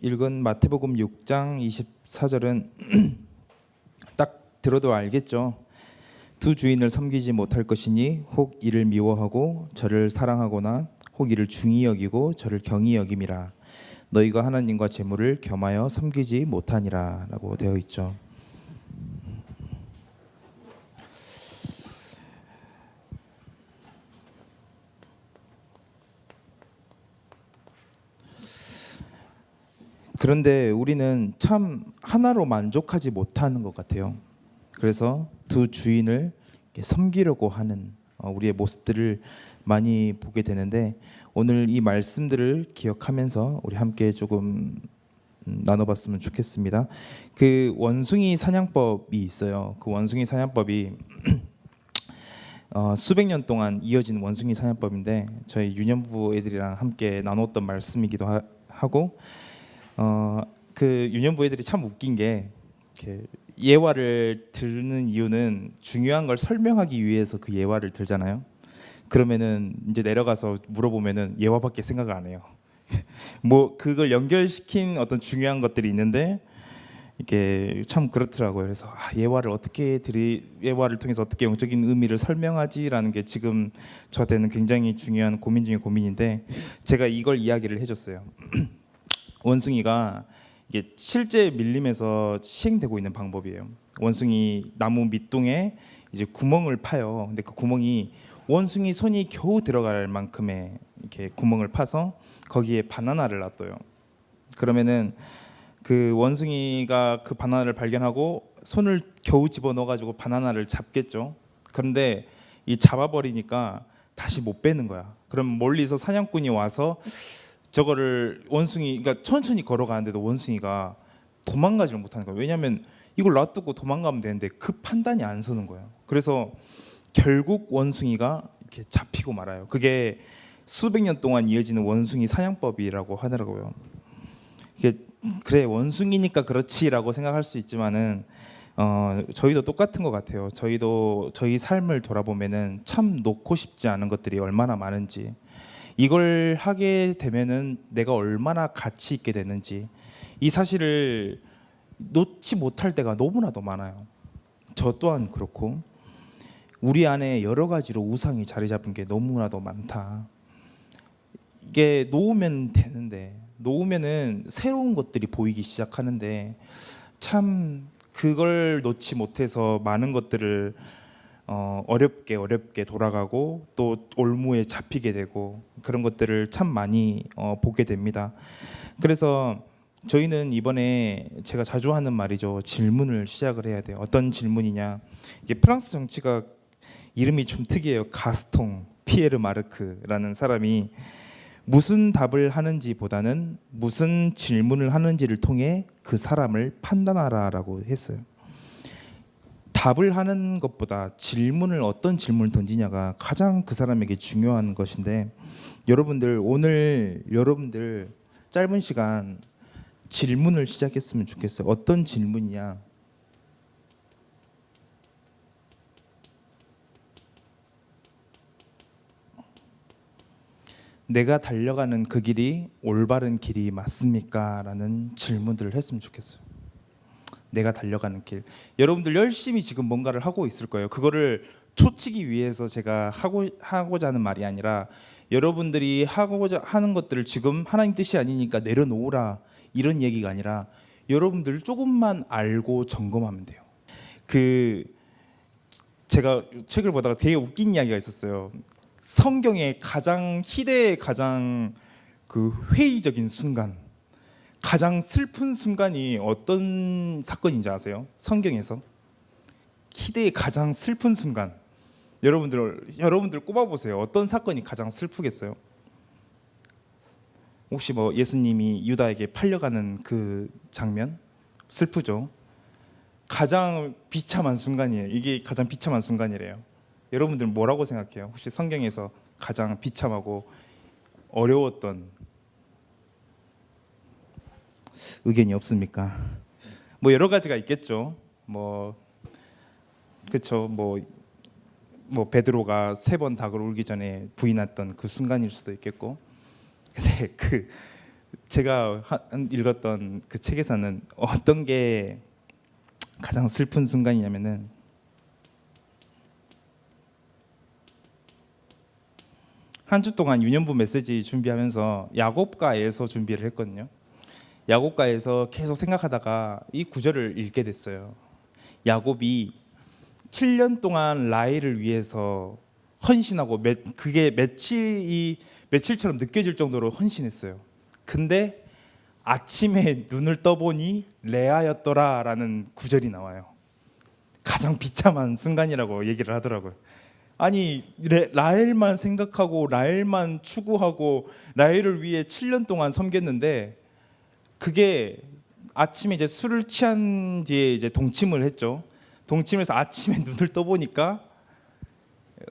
읽은 마태복음 6장 24절은 딱 들어도 알겠죠. 두 주인을 섬기지 못할 것이니 혹 이를 미워하고 저를 사랑하거나 혹 이를 중히 여기고 저를 경히 여김이라. 너희가 하나님과 재물을 겸하여 섬기지 못하니라 라고 되어 있죠. 그런데 우리는 참 하나로 만족하지 못하는 것 같아요. 그래서 두 주인을 섬기려고 하는 우리의 모습들을 많이 보게 되는데, 오늘 이 말씀들을 기억하면서 우리 함께 조금 나눠봤으면 좋겠습니다. 그 원숭이 사냥법이 있어요. 그 원숭이 사냥법이 수백 년 동안 이어진 원숭이 사냥법인데, 저희 유년부 애들이랑 함께 나눴던 말씀이기도 하고, 그 유년부 애들이 참 웃긴 게, 이렇게 예화를 듣는 이유는 중요한 걸 설명하기 위해서 그 예화를 들잖아요. 그러면은 이제 내려가서 물어보면은 예화밖에 생각을 안 해요. 뭐 그걸 연결시킨 어떤 중요한 것들이 있는데 이게 참 그렇더라고요. 그래서 예화를 통해서 어떻게 영적인 의미를 설명하지라는 게 지금 저한테는 굉장히 중요한 고민 중에 고민인데, 제가 이걸 이야기를 해줬어요. 원숭이가 이게 실제 밀림에서 시행되고 있는 방법이에요. 원숭이 나무 밑둥에 이제 구멍을 파요. 근데 그 구멍이 원숭이 손이 겨우 들어갈 만큼의 이렇게 구멍을 파서 거기에 바나나를 놔둬요. 그러면은 그 원숭이가 그 바나나를 발견하고 손을 겨우 집어넣어가지고 바나나를 잡겠죠. 그런데 이 잡아버리니까 다시 못 빼는 거야. 그럼 멀리서 사냥꾼이 와서 저거를 그러니까 천천히 걸어가는데도 원숭이가 도망가지를 못하는 거예요. 왜냐하면 이걸 놔두고 도망가면 되는데 그 판단이 안 서는 거예요. 그래서 결국 원숭이가 이렇게 잡히고 말아요. 그게 수백 년 동안 이어지는 원숭이 사냥법이라고 하더라고요. 이게 그래 원숭이니까 그렇지라고 생각할 수 있지만은 저희도 똑같은 것 같아요. 저희도 저희 삶을 돌아보면은 참 놓고 싶지 않은 것들이 얼마나 많은지, 이걸 하게 되면은 내가 얼마나 가치 있게 되는지, 이 사실을 놓지 못할 때가 너무나도 많아요. 저 또한 그렇고, 우리 안에 여러 가지로 우상이 자리 잡은 게 너무나도 많다. 이게 놓으면 되는데, 놓으면은 새로운 것들이 보이기 시작하는데, 참 그걸 놓지 못해서 많은 것들을 어렵게 돌아가고 또 올무에 잡히게 되고, 그런 것들을 참 많이 보게 됩니다. 그래서 저희는 이번에 제가 자주 하는 말이죠. 질문을 시작을 해야 돼요. 어떤 질문이냐? 이게 프랑스 정치가 이름이 좀 특이해요. 가스통 피에르 마르크라는 사람이 무슨 답을 하는지보다는 무슨 질문을 하는지를 통해 그 사람을 판단하라라고 했어요. 답을 하는 것보다 어떤 질문을 던지냐가 가장 그 사람에게 중요한 것인데, 오늘 여러분들 짧은 시간 질문을 시작했으면 좋겠어요. 어떤 질문이냐? 내가 달려가는 그 길이 올바른 길이 맞습니까? 라는 질문들을 했으면 좋겠어요. 내가 달려가는 길. 여러분들 열심히 지금 뭔가를 하고 있을 거예요. 그거를 초치기 위해서 제가 하고자 하는 말이 아니라, 여러분들이 하고자 하는 것들을 지금 하나님 뜻이 아니니까 내려놓으라, 이런 얘기가 아니라, 여러분들 조금만 알고 점검하면 돼요. 제가 책을 보다가 되게 웃긴 이야기가 있었어요. 성경의 희대의 가장 그 회의적인 순간, 가장 슬픈 순간이 어떤 사건인지 아세요? 성경에서 희대의 가장 슬픈 순간, 여러분들 꼽아보세요. 어떤 사건이 가장 슬프겠어요? 혹시 뭐 예수님이 유다에게 팔려가는 그 장면? 슬프죠. 가장 비참한 순간이에요. 이게 가장 비참한 순간이래요. 여러분들 뭐라고 생각해요? 혹시 성경에서 가장 비참하고 어려웠던 의견이 없습니까? 뭐 여러 가지가 있겠죠. 그렇죠. 베드로가 3번 닭을 울기 전에 부인했던 그 순간일 수도 있겠고. 근데 제가 읽었던 그 책에서는 어떤 게 가장 슬픈 순간이냐면은 한 주 동안 유년부 메시지 준비하면서 야곱가에서 준비를 했거든요. 야곱가에서 계속 생각하다가 이 구절을 읽게 됐어요. 야곱이 7년 동안 라헬을 위해서 헌신하고 그게 며칠처럼 느껴질 정도로 헌신했어요. 근데 아침에 눈을 떠보니 레아였더라라는 구절이 나와요. 가장 비참한 순간이라고 얘기를 하더라고요. 아니 라헬만 생각하고 라헬만 추구하고 라헬을 위해 7년 동안 섬겼는데 그게 아침에 이제 술을 취한 뒤에 이제 동침을 했죠. 동침해서 아침에 눈을 떠보니까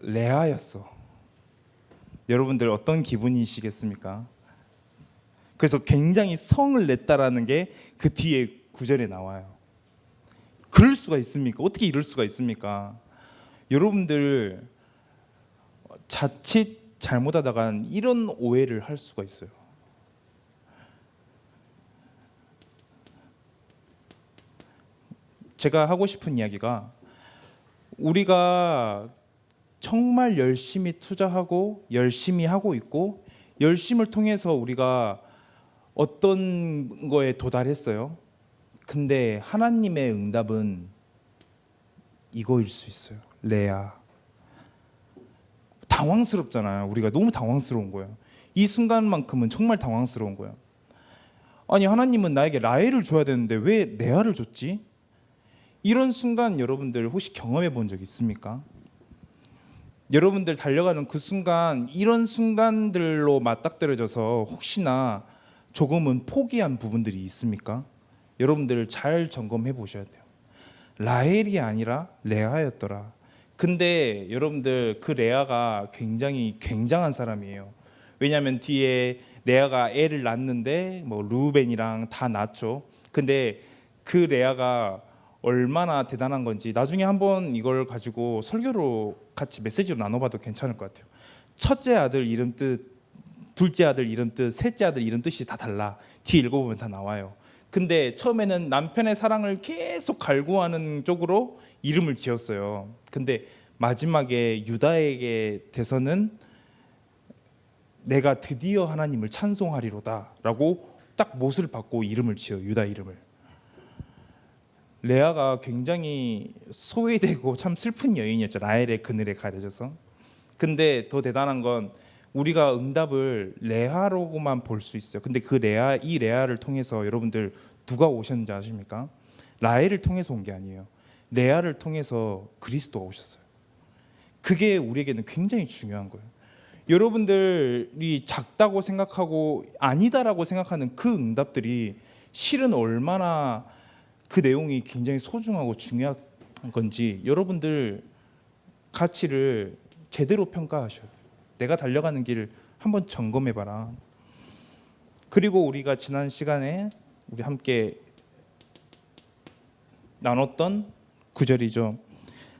레아였어. 여러분들 어떤 기분이시겠습니까? 그래서 굉장히 성을 냈다라는 게 그 뒤에 구절에 나와요. 그럴 수가 있습니까? 어떻게 이럴 수가 있습니까? 여러분들 자칫 잘못하다간 이런 오해를 할 수가 있어요. 제가 하고 싶은 이야기가 우리가 정말 열심히 투자하고 열심히 하고 있고 열심을 통해서 우리가 어떤 거에 도달했어요. 근데 하나님의 응답은 이거일 수 있어요. 레아. 당황스럽잖아요. 우리가 너무 당황스러운 거예요. 이 순간만큼은 정말 당황스러운 거예요. 아니 하나님은 나에게 라헬을 줘야 되는데 왜 레아를 줬지? 이런 순간 여러분들 혹시 경험해 본 적 있습니까? 여러분들 달려가는 그 순간 이런 순간들로 맞닥뜨려져서 혹시나 조금은 포기한 부분들이 있습니까? 여러분들 잘 점검해 보셔야 돼요. 라헬이 아니라 레아였더라. 근데 여러분들 그 레아가 굉장히 굉장한 사람이에요. 왜냐하면 뒤에 레아가 애를 낳는데 뭐 루벤이랑 다 낳죠. 근데 그 레아가 얼마나 대단한 건지 나중에 한번 이걸 가지고 설교로 같이 메시지로 나눠봐도 괜찮을 것 같아요. 첫째 아들 이름 뜻, 둘째 아들 이름 뜻, 셋째 아들 이름 뜻이 다 달라. 뒤에 읽어보면 다 나와요. 근데 처음에는 남편의 사랑을 계속 갈구하는 쪽으로 이름을 지었어요. 근데 마지막에 유다에게 돼서는 내가 드디어 하나님을 찬송하리로다 라고 딱 못을 받고 이름을 지어요. 유다 이름을. 레아가 굉장히 소외되고 참 슬픈 여인이었죠. 라헬의 그늘에 가려져서. 근데 더 대단한 건 우리가 응답을 레아로만 볼 수 있어요. 근데 그 이 레아를 통해서 여러분들 누가 오셨는지 아십니까? 라헬을 통해서 온 게 아니에요. 레아를 통해서 그리스도가 오셨어요. 그게 우리에게는 굉장히 중요한 거예요. 여러분들이 작다고 생각하고 아니다라고 생각하는 그 응답들이 실은 얼마나 그 내용이 굉장히 소중하고 중요한 건지 여러분들 가치를 제대로 평가하셔야 돼요. 내가 달려가는 길을 한번 점검해봐라. 그리고 우리가 지난 시간에 우리 함께 나눴던 구절이죠.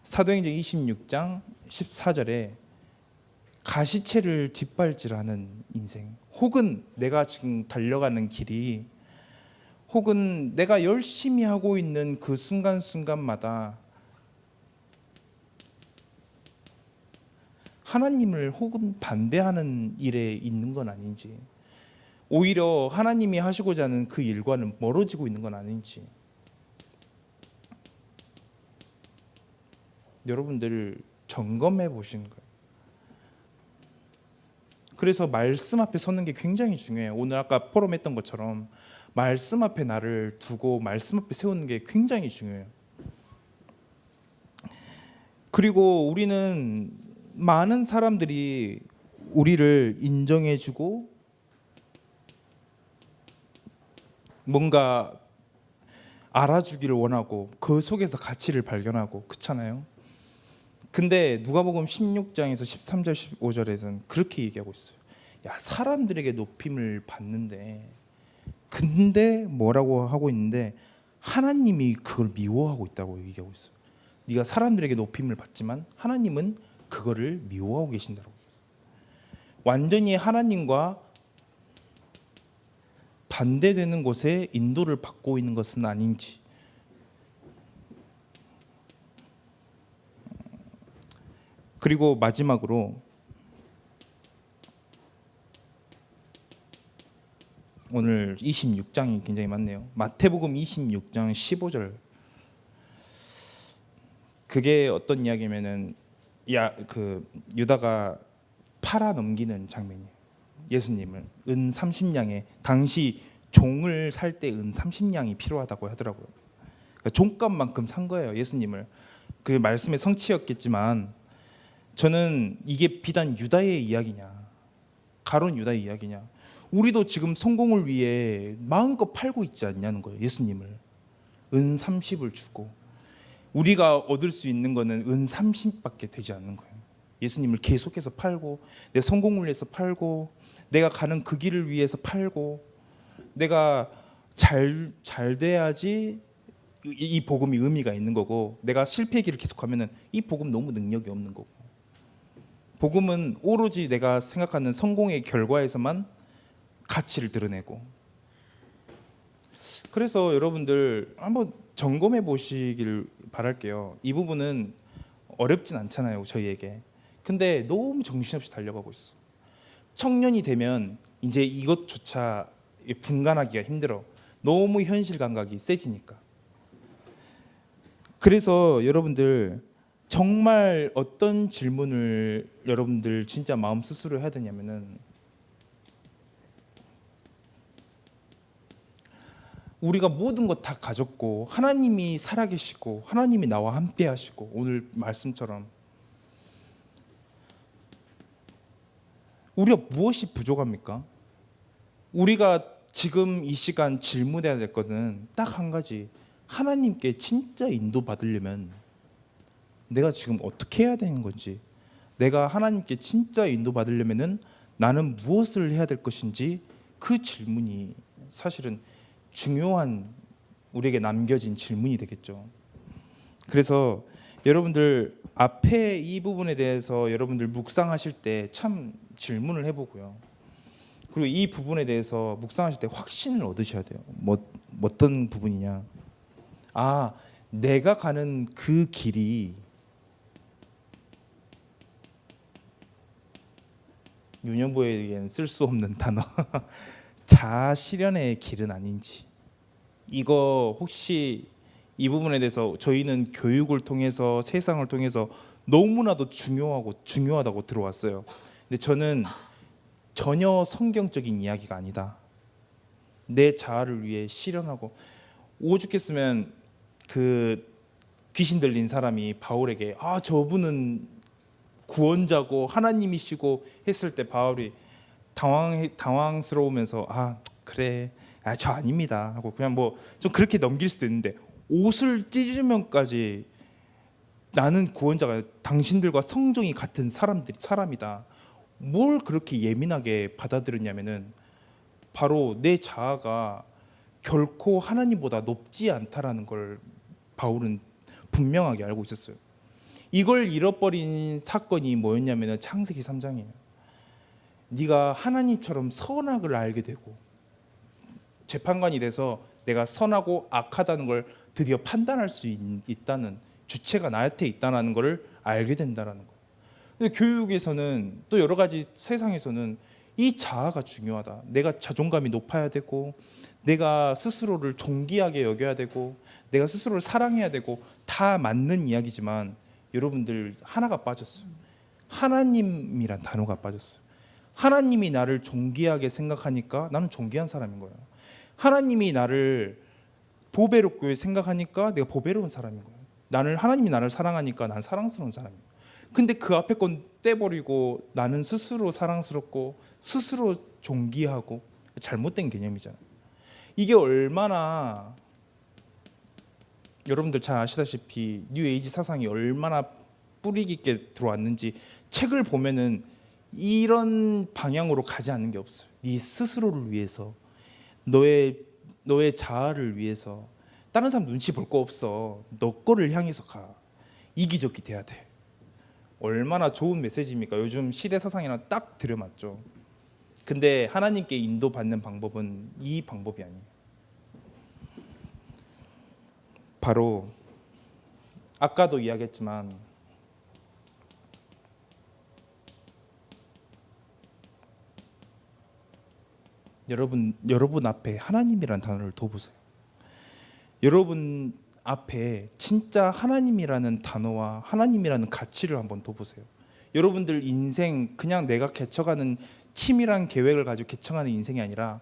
사도행전 26장 14절에 가시채를 뒷발질하는 인생, 혹은 내가 지금 달려가는 길이, 혹은 내가 열심히 하고 있는 그 순간순간마다 하나님을 혹은 반대하는 일에 있는 건 아닌지, 오히려 하나님이 하시고자 하는 그 일과는 멀어지고 있는 건 아닌지, 여러분들 점검해 보시는 거예요. 그래서 말씀 앞에 서는 게 굉장히 중요해요. 오늘 아까 포럼했던 것처럼 말씀 앞에 나를 두고 말씀 앞에 세우는 게 굉장히 중요해요. 그리고 우리는 많은 사람들이 우리를 인정해주고 뭔가 알아주기를 원하고 그 속에서 가치를 발견하고 그렇잖아요. 근데 누가복음 16장에서 13절 15절에서는 그렇게 얘기하고 있어요. 야, 사람들에게 높임을 받는데 근데 뭐라고 하고 있는데 하나님이 그걸 미워하고 있다고 얘기하고 있어요. 네가 사람들에게 높임을 받지만 하나님은 그거를 미워하고 계신다고 얘기했어요. 완전히 하나님과 반대되는 곳에 인도를 받고 있는 것은 아닌지. 그리고 마지막으로 오늘 26장이 굉장히 많네요. 마태복음 26장 15절. 그게 어떤 이야기냐면은 유다가 팔아 넘기는 장면이에요. 예수님을 은 30냥에, 당시 종을 살 때 은 30냥이 필요하다고 하더라고요. 그러니까 종값만큼 산 거예요, 예수님을. 그 말씀의 성취였겠지만 저는 이게 비단 유다의 이야기냐, 가론 유다의 이야기냐. 우리도 지금 성공을 위해 마음껏 팔고 있지 않냐는 거예요. 예수님을 은 30을 주고 우리가 얻을 수 있는 거는 은 30밖에 되지 않는 거예요. 예수님을 계속해서 팔고, 내 성공을 위해서 팔고, 내가 가는 그 길을 위해서 팔고, 내가 잘 돼야지 이 복음이 의미가 있는 거고, 내가 실패의 길을 계속하면은 이 복음 너무 능력이 없는 거고. 복음은 오로지 내가 생각하는 성공의 결과에서만 가치를 드러내고. 그래서 여러분들 한번 점검해 보시길 바랄게요. 이 부분은 어렵진 않잖아요, 저희에게. 근데 너무 정신없이 달려가고 있어. 청년이 되면 이제 이것조차 분간하기가 힘들어. 너무 현실 감각이 세지니까. 그래서 여러분들 정말 어떤 질문을 여러분들 진짜 마음 스스로 해야 되냐면은, 우리가 모든 것 다 가졌고 하나님이 살아계시고 하나님이 나와 함께 하시고, 오늘 말씀처럼 우리가 무엇이 부족합니까? 우리가 지금 이 시간 질문해야 될 것은 딱 한 가지. 하나님께 진짜 인도받으려면 내가 지금 어떻게 해야 되는 건지, 내가 하나님께 진짜 인도받으려면 나는 무엇을 해야 될 것인지, 그 질문이 사실은 중요한, 우리에게 남겨진 질문이 되겠죠. 그래서 여러분들 앞에 이 부분에 대해서 여러분들 묵상하실 때 참 질문을 해보고요. 그리고 이 부분에 대해서 묵상하실 때 확신을 얻으셔야 돼요. 어떤 부분이냐? 아, 내가 가는 그 길이 윤여보에게는 쓸 수 없는 단어 자아 실현의 길은 아닌지. 이거 혹시 이 부분에 대해서 저희는 교육을 통해서, 세상을 통해서 너무나도 중요하다고 들어왔어요. 근데 저는 전혀 성경적인 이야기가 아니다. 내 자아를 위해 실현하고. 오죽했으면 그 귀신 들린 사람이 바울에게 저분은 구원자고 하나님이시고 했을 때 바울이 당황스러우면서 그래, 저 아닙니다 하고 그냥 좀 그렇게 넘길 수도 있는데, 옷을 찢으면까지 나는 구원자가, 당신들과 성정이 같은 사람이다. 뭘 그렇게 예민하게 받아들였냐면은 바로 내 자아가 결코 하나님보다 높지 않다라는 걸 바울은 분명하게 알고 있었어요. 이걸 잃어버린 사건이 뭐였냐면은 창세기 3장이에요. 네가 하나님처럼 선악을 알게 되고, 재판관이 돼서 내가 선하고 악하다는 걸 드디어 판단할 수 있다는, 주체가 나한테 있다는 걸 알게 된다는 거. 근데 교육에서는 또 여러 가지, 세상에서는 이 자아가 중요하다. 내가 자존감이 높아야 되고, 내가 스스로를 존귀하게 여겨야 되고, 내가 스스로를 사랑해야 되고, 다 맞는 이야기지만 여러분들 하나가 빠졌어요. 하나님이란 단어가 빠졌어요. 하나님이 나를 존귀하게 생각하니까 나는 존귀한 사람인 거예요. 하나님이 나를 보배롭게 생각하니까 내가 보배로운 사람인 거예요. 하나님이 나를 사랑하니까 난 사랑스러운 사람이에요. 근데 그 앞에 건 떼버리고 나는 스스로 사랑스럽고 스스로 존귀하고, 잘못된 개념이잖아요. 이게 얼마나, 여러분들 잘 아시다시피 뉴에이지 사상이 얼마나 뿌리 깊게 들어왔는지, 책을 보면은 이런 방향으로 가지 않는 게 없어요. 네 스스로를 위해서, 너의 자아를 위해서. 다른 사람 눈치 볼 거 없어. 너 거를 향해서 가. 이기적이 돼야 돼. 얼마나 좋은 메시지입니까? 요즘 시대 사상이랑 딱 들여맞죠. 근데 하나님께 인도받는 방법은 이 방법이 아니에요. 바로 아까도 이야기했지만 여러분 앞에 하나님이란 단어를 둬보세요. 여러분 앞에 진짜 하나님이라는 단어와 하나님이라는 가치를 한번 둬보세요. 여러분들 인생 그냥 내가 개척하는 치밀한 계획을 가지고 개척하는 인생이 아니라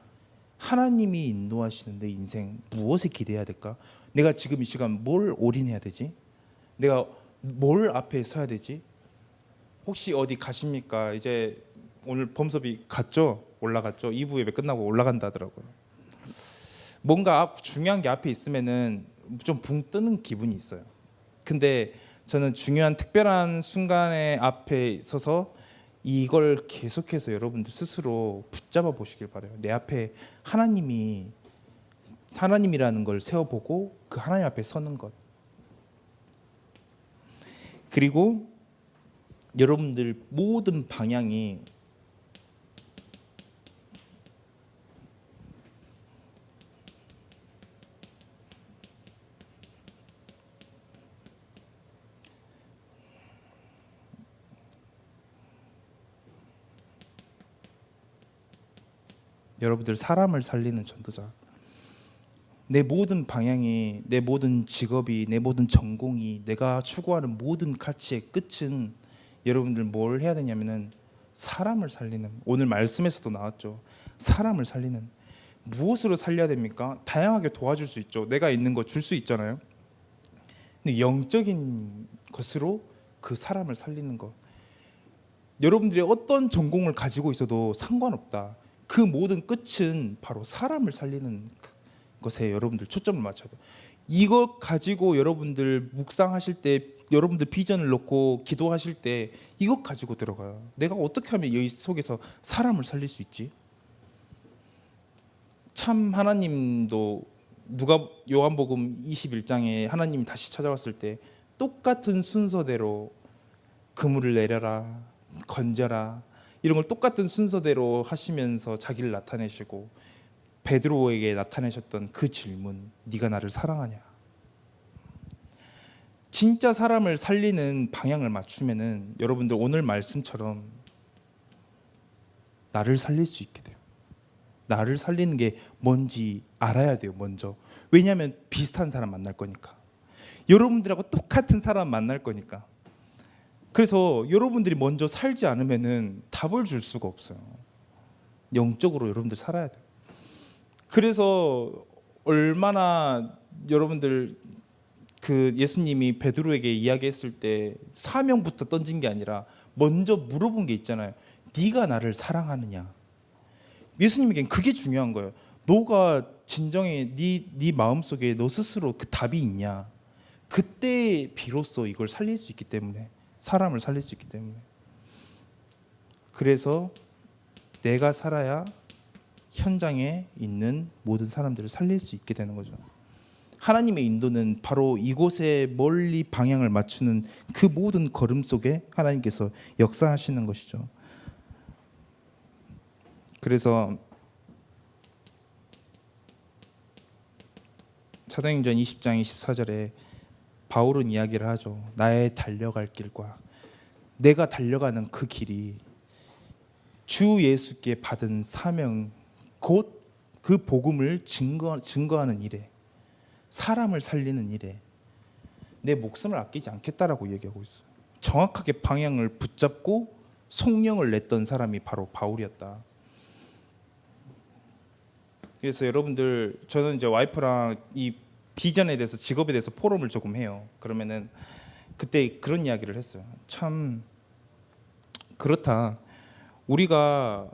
하나님이 인도하시는 내 인생 무엇에 기대해야 될까? 내가 지금 이 시간 뭘 올인해야 되지? 내가 뭘 앞에 서야 되지? 혹시 어디 가십니까? 이제 오늘 범섭이 갔죠? 올라갔죠? 2부 예배 끝나고 올라간다 하더라고요. 뭔가 중요한 게 앞에 있으면은 좀 붕 뜨는 기분이 있어요. 근데 저는 중요한 특별한 순간에 앞에 서서 이걸 계속해서 여러분들 스스로 붙잡아 보시길 바라요. 내 앞에 하나님이라는 걸 세워보고 그 하나님 앞에 서는 것. 그리고 여러분들 모든 방향이 여러분들 사람을 살리는 전도자. 내 모든 방향이, 내 모든 직업이, 내 모든 전공이, 내가 추구하는 모든 가치의 끝은 여러분들 뭘 해야 되냐면은 사람을 살리는, 오늘 말씀에서도 나왔죠. 사람을 살리는. 무엇으로 살려야 됩니까? 다양하게 도와줄 수 있죠. 내가 있는 거 줄 수 있잖아요. 근데 영적인 것으로 그 사람을 살리는 것. 여러분들이 어떤 전공을 가지고 있어도 상관없다. 그 모든 끝은 바로 사람을 살리는 것에 여러분들 초점을 맞춰야 돼요. 이것 가지고 여러분들 묵상하실 때, 여러분들 비전을 놓고 기도하실 때 이것 가지고 들어가요. 내가 어떻게 하면 이 속에서 사람을 살릴 수 있지? 참 하나님도 요한복음 21장에 하나님이 다시 찾아왔을 때 똑같은 순서대로 그물을 내려라, 건져라, 이런 걸 똑같은 순서대로 하시면서 자기를 나타내시고 베드로에게 나타내셨던 그 질문, 네가 나를 사랑하냐? 진짜 사람을 살리는 방향을 맞추면은 여러분들 오늘 말씀처럼 나를 살릴 수 있게 돼요. 나를 살리는 게 뭔지 알아야 돼요. 먼저. 왜냐하면 비슷한 사람 만날 거니까. 여러분들하고 똑같은 사람 만날 거니까. 그래서 여러분들이 먼저 살지 않으면은 답을 줄 수가 없어요. 영적으로 여러분들 살아야 돼요. 그래서 얼마나 여러분들 그 예수님이 베드로에게 이야기했을 때 사명부터 던진 게 아니라 먼저 물어본 게 있잖아요. 네가 나를 사랑하느냐? 예수님에겐 그게 중요한 거예요. 너가 진정에 네 마음속에 너 스스로 그 답이 있냐? 그때 비로소 이걸 살릴 수 있기 때문에, 사람을 살릴 수 있기 때문에. 그래서 내가 살아야 현장에 있는 모든 사람들을 살릴 수 있게 되는 거죠. 하나님의 인도는 바로 이곳에 멀리 방향을 맞추는 그 모든 걸음 속에 하나님께서 역사하시는 것이죠. 그래서 사도행전 20장 24절에 바울은 이야기를 하죠. 나의 달려갈 길과 내가 달려가는 그 길이 주 예수께 받은 사명, 곧 그 복음을 증거하는 일에, 사람을 살리는 일에 내 목숨을 아끼지 않겠다라고 얘기하고 있어요. 정확하게 방향을 붙잡고 속령을 냈던 사람이 바로 바울이었다. 그래서 여러분들, 저는 이제 와이프랑 이 비전에 대해서, 직업에 대해서 포럼을 조금 해요. 그러면은 그때 그런 이야기를 했어요. 참 그렇다. 우리가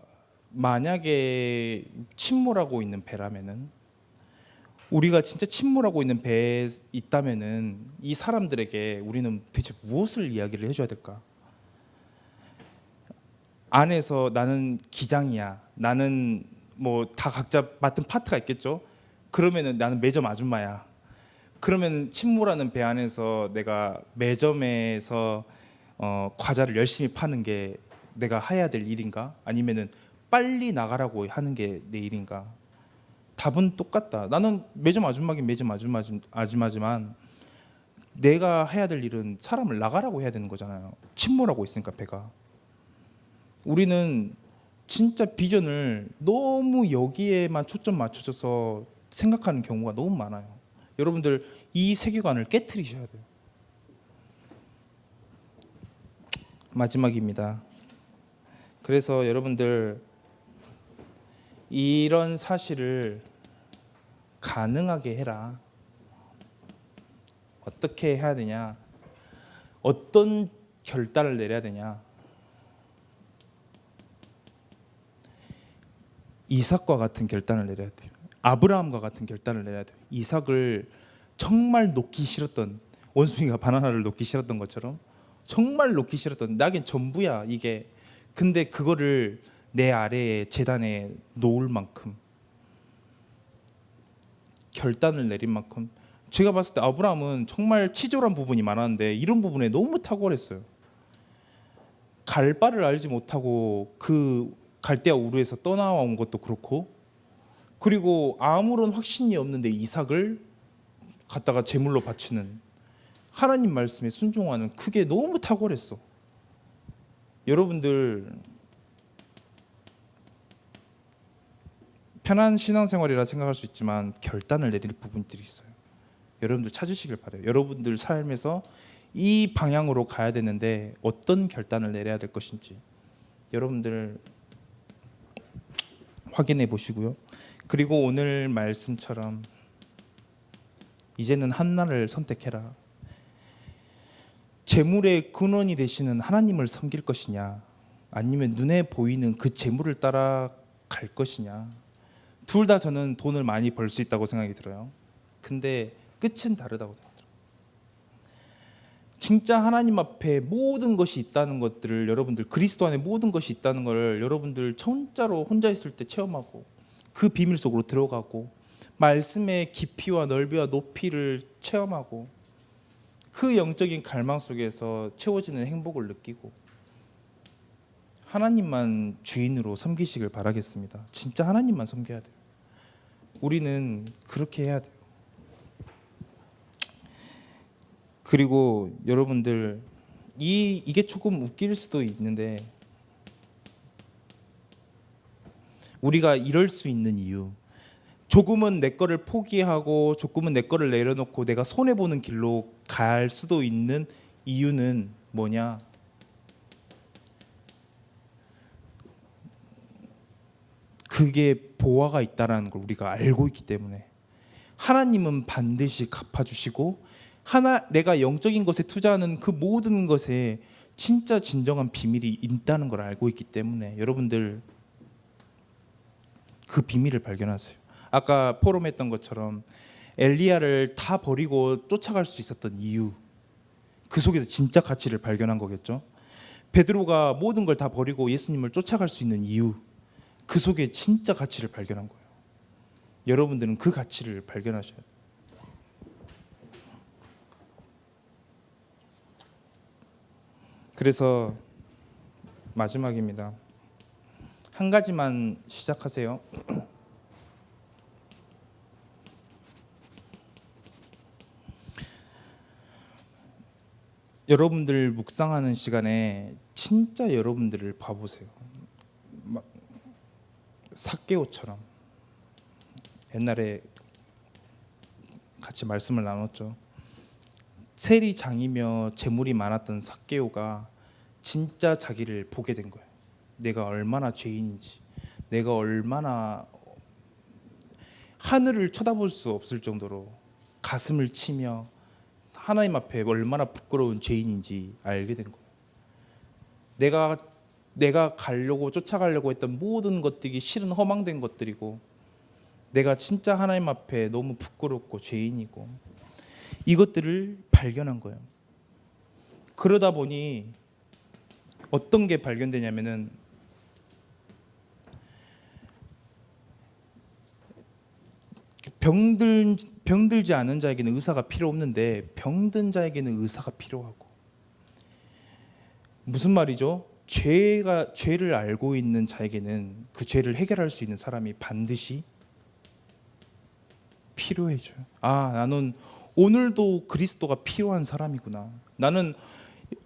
만약에 침몰하고 있는 배라면은, 우리가 진짜 침몰하고 있는 배에 있다면은 이 사람들에게 우리는 대체 무엇을 이야기를 해줘야 될까? 안에서 나는 기장이야, 나는 뭐 다 각자 맡은 파트가 있겠죠. 그러면은 나는 매점 아줌마야. 그러면 침몰하는 배 안에서 내가 매점에서 과자를 열심히 파는 게 내가 해야 될 일인가? 아니면은 빨리 나가라고 하는 게 내 일인가? 답은 똑같다. 나는 매점 아줌마긴 매점 아줌마지만 내가 해야 될 일은 사람을 나가라고 해야 되는 거잖아요. 침몰하고 있으니까 배가. 우리는 진짜 비전을 너무 여기에만 초점 맞춰져서 생각하는 경우가 너무 많아요. 여러분들 이 세계관을 깨트리셔야 돼요. 마지막입니다. 그래서 여러분들 이런 사실을 가능하게 해라. 어떻게 해야 되냐? 어떤 결단을 내려야 되냐? 이삭과 같은 결단을 내려야 돼요. 아브라함과 같은 결단을 내려야 돼요. 이삭을 정말 놓기 싫었던, 원숭이가 바나나를 놓기 싫었던 것처럼 정말 놓기 싫었던, 나겐 전부야 이게. 근데 그거를 내 아래에 제단에 놓을 만큼 결단을 내린 만큼, 제가 봤을 때 아브라함은 정말 치졸한 부분이 많았는데 이런 부분에 너무 탁월했어요. 갈 바를 알지 못하고 그 갈대아 우르에서 떠나온 것도 그렇고, 그리고 아무런 확신이 없는데 이삭을 갖다가 제물로 바치는, 하나님 말씀에 순종하는, 그게 너무 탁월했어. 여러분들 편한 신앙생활이라 생각할 수 있지만 결단을 내릴 부분들이 있어요. 여러분들 찾으시길 바라요. 여러분들 삶에서 이 방향으로 가야 되는데 어떤 결단을 내려야 될 것인지 여러분들 확인해 보시고요. 그리고 오늘 말씀처럼 이제는 한나를 선택해라. 재물의 근원이 되시는 하나님을 섬길 것이냐, 아니면 눈에 보이는 그 재물을 따라갈 것이냐. 둘 다 저는 돈을 많이 벌 수 있다고 생각이 들어요. 근데 끝은 다르다고 생각해요. 진짜 하나님 앞에 모든 것이 있다는 것들을, 여러분들 그리스도 안에 모든 것이 있다는 걸 여러분들 혼자로 혼자 있을 때 체험하고 그 비밀 속으로 들어가고 말씀의 깊이와 넓이와 높이를 체험하고 그 영적인 갈망 속에서 채워지는 행복을 느끼고 하나님만 주인으로 섬기시길 바라겠습니다. 진짜 하나님만 섬겨야 돼요. 우리는 그렇게 해야 돼요. 그리고 여러분들 이게 조금 웃길 수도 있는데, 우리가 이럴 수 있는 이유, 조금은 내 거를 포기하고 조금은 내 거를 내려놓고 내가 손해보는 길로 갈 수도 있는 이유는 뭐냐? 그게 보화가 있다는 걸 우리가 알고 있기 때문에. 하나님은 반드시 갚아주시고 내가 영적인 것에 투자하는 그 모든 것에 진짜 진정한 비밀이 있다는 걸 알고 있기 때문에 여러분들 그 비밀을 발견하세요. 아까 포럼했던 것처럼 엘리야를 다 버리고 쫓아갈 수 있었던 이유, 그 속에서 진짜 가치를 발견한 거겠죠. 베드로가 모든 걸 다 버리고 예수님을 쫓아갈 수 있는 이유, 그 속에 진짜 가치를 발견한 거예요. 여러분들은 그 가치를 발견하셔야 돼요. 그래서 마지막입니다. 한 가지만 시작하세요. 여러분들 묵상하는 시간에 진짜 여러분들을 봐보세요. 삭개오처럼. 옛날에 같이 말씀을 나눴죠. 세리장이며 재물이 많았던 삭개오가 진짜 자기를 보게 된 거예요. 내가 얼마나 죄인인지, 내가 얼마나 하늘을 쳐다볼 수 없을 정도로 가슴을 치며 하나님 앞에 얼마나 부끄러운 죄인인지 알게 된 거예요. 내가 가려고 쫓아가려고 했던 모든 것들이 실은 허망된 것들이고, 내가 진짜 하나님 앞에 너무 부끄럽고 죄인이고, 이것들을 발견한 거예요. 그러다 보니 어떤 게 발견되냐면은, 병들지 않은 자에게는 의사가 필요 없는데 병든 자에게는 의사가 필요하고. 무슨 말이죠? 죄를 알고 있는 자에게는 그 죄를 해결할 수 있는 사람이 반드시 필요해져요. 아, 나는 오늘도 그리스도가 필요한 사람이구나. 나는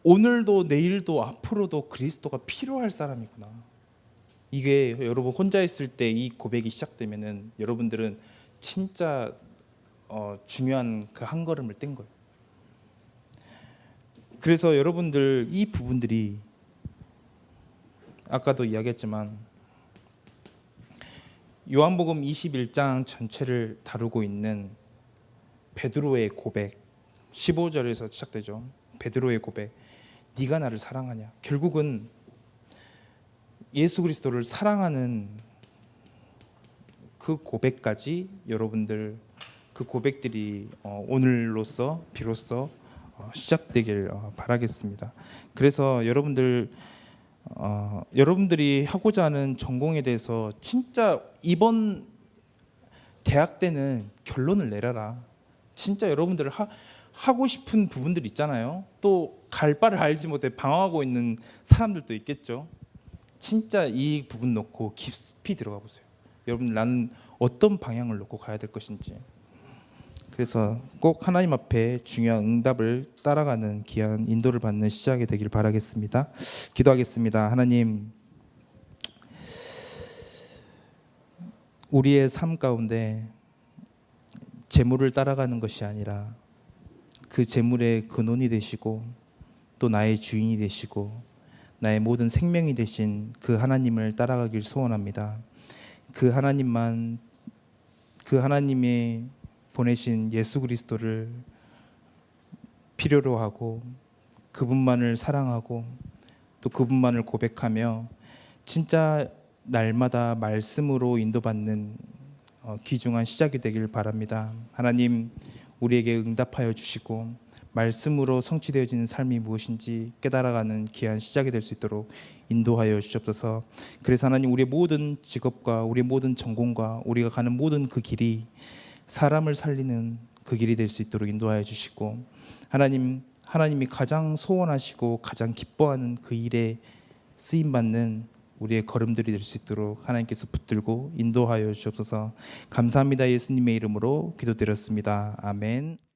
오늘도 내일도 앞으로도 그리스도가 필요할 사람이구나. 이게 여러분 혼자 있을 때 이 고백이 시작되면은 여러분들은 진짜 중요한 그 한 걸음을 뗀 거예요. 그래서 여러분들 이 부분들이 아까도 이야기했지만 요한복음 21장 전체를 다루고 있는 베드로의 고백 15절에서 시작되죠. 베드로의 고백. 네가 나를 사랑하냐. 결국은 예수 그리스도를 사랑하는 그 고백까지 여러분들 그 고백들이 오늘로써 비로소 시작되길 바라겠습니다. 그래서 여러분들이 하고자 하는 전공에 대해서 진짜 이번 대학 때는 결론을 내려라. 진짜 여러분들 하고 싶은 부분들 있잖아요. 또 갈 바를 알지 못해 방황하고 있는 사람들도 있겠죠. 진짜 이 부분 놓고 깊이 들어가 보세요. 여러분, 나는 어떤 방향을 놓고 가야 될 것인지. 그래서 꼭 하나님 앞에 중요한 응답을 따라가는 귀한 인도를 받는 시작이 되길 바라겠습니다. 기도하겠습니다. 하나님, 우리의 삶 가운데 재물을 따라가는 것이 아니라 그 재물의 근원이 되시고 또 나의 주인이 되시고 나의 모든 생명이 되신 그 하나님을 따라가길 소원합니다. 그 하나님이 보내신 예수 그리스도를 필요로 하고 그분만을 사랑하고 또 그분만을 고백하며 진짜 날마다 말씀으로 인도받는 귀중한 시작이 되길 바랍니다. 하나님, 우리에게 응답하여 주시고 말씀으로 성취되어지는 삶이 무엇인지 깨달아가는 귀한 시작이 될 수 있도록 인도하여 주시옵소서. 그래서 하나님, 우리의 모든 직업과 우리의 모든 전공과 우리가 가는 모든 그 길이 사람을 살리는 그 길이 될 수 있도록 인도하여 주시고, 하나님이 가장 소원하시고 가장 기뻐하는 그 일에 쓰임받는 우리의 걸음들이 될 수 있도록 하나님께서 붙들고 인도하여 주시옵소서. 감사합니다. 예수님의 이름으로 기도드렸습니다. 아멘.